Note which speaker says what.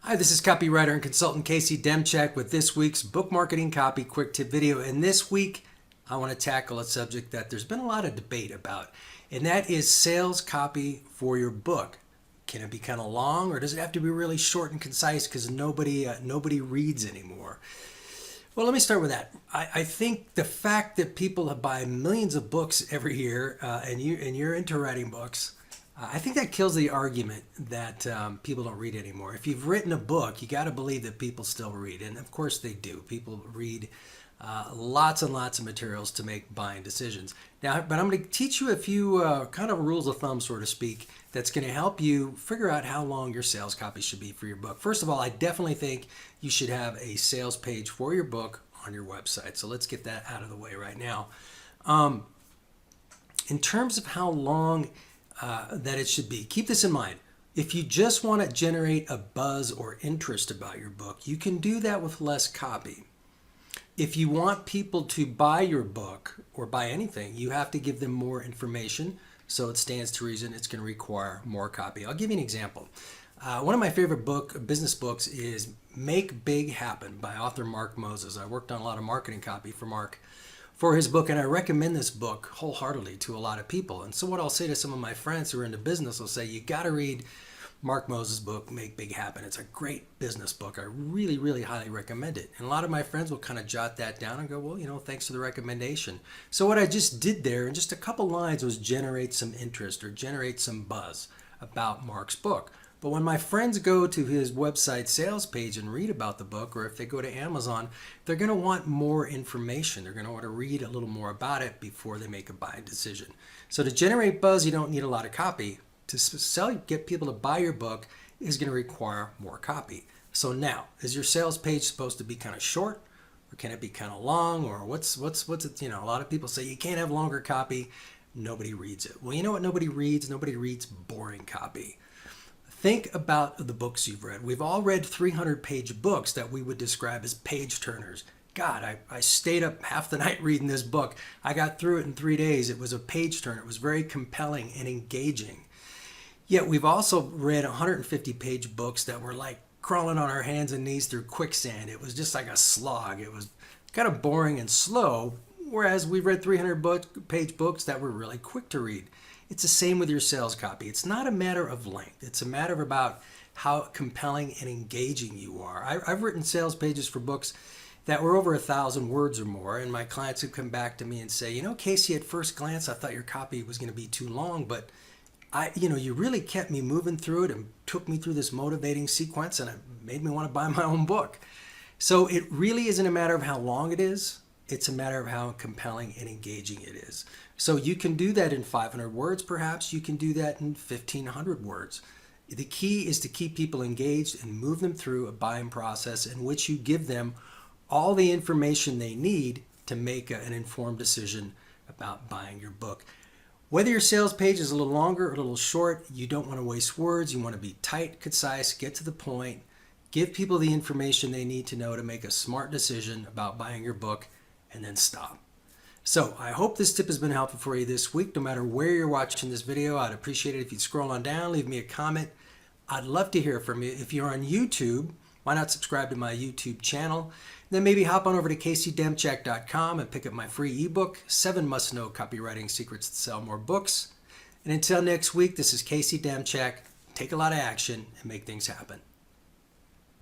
Speaker 1: Hi, this is copywriter and consultant Casey Demchak with this week's book marketing copy quick tip video. And this week, I want to tackle a subject that there's been a lot of debate about, and that is sales copy for your book. Can it be kind of long, or does it have to be really short and concise because nobody reads anymore? Well, let me start with that. I think the fact that people buy millions of books every year, and you're into writing books, I think that kills the argument that people don't read anymore. If you've written a book, you got to believe that people still read, and of course they do. People read lots and lots of materials to make buying decisions. Now, but I'm going to teach you a few kind of rules of thumb, so to speak, that's going to help you figure out how long your sales copy should be for your book. First of all, I definitely think you should have a sales page for your book on your website. So let's get that out of the way right now. In terms of how long that it should be, keep this in mind. If you just want to generate a buzz or interest about your book, you can do that with less copy. If you want people to buy your book or buy anything, you have to give them more information. So it stands to reason it's going to require more copy. I'll give you an example. One of my favorite business books is Make Big Happen by author Mark Moses. I worked on a lot of marketing copy for Mark for his book, and I recommend this book wholeheartedly to a lot of people. And so what I'll say to some of my friends who are into business, I'll say, you got to read Mark Moses' book, Make Big Happen. It's a great business book. I really, really highly recommend it. And a lot of my friends will kind of jot that down and go, well, thanks for the recommendation. So what I just did there in just a couple lines was generate some interest or generate some buzz about Mark's book. But when my friends go to his website sales page and read about the book, or if they go to Amazon, they're going to want more information. They're going to want to read a little more about it before they make a buying decision. So to generate buzz, you don't need a lot of copy. To get people to buy your book is going to require more copy. So now, is your sales page supposed to be kind of short, or can it be kind of long, or what's it? A lot of people say you can't have longer copy. Nobody reads it. Well, you know what nobody reads? Nobody reads boring copy. Think about the books you've read. We've all read 300-page books that we would describe as page turners. God, I stayed up half the night reading this book. I got through it in 3 days. It was a page turner. It was very compelling and engaging. Yet we've also read 150-page books that were like crawling on our hands and knees through quicksand. It was just like a slog. It was kind of boring and slow, whereas we've read 300-page books that were really quick to read. It's the same with your sales copy. It's not a matter of length. It's a matter about how compelling and engaging you are. I've written sales pages for books that were over 1,000 words or more, and my clients have come back to me and say, Casey, at first glance, I thought your copy was going to be too long, but you really kept me moving through it and took me through this motivating sequence, and it made me want to buy my own book. So it really isn't a matter of how long it is. It's a matter of how compelling and engaging it is. So you can do that in 500 words, perhaps. You can do that in 1,500 words. The key is to keep people engaged and move them through a buying process in which you give them all the information they need to make an informed decision about buying your book. Whether your sales page is a little longer or a little short, you don't want to waste words. You want to be tight, concise, get to the point, give people the information they need to know to make a smart decision about buying your book, and then stop. So I hope this tip has been helpful for you this week. No matter where you're watching this video, I'd appreciate it if you'd scroll on down, leave me a comment. I'd love to hear from you. If you're on YouTube, why not subscribe to my YouTube channel? Then maybe hop on over to caseydemchak.com and pick up my free ebook, 7 Must-Know Copywriting Secrets to Sell More Books. And until next week, this is Casey Demchak. Take a lot of action and make things happen.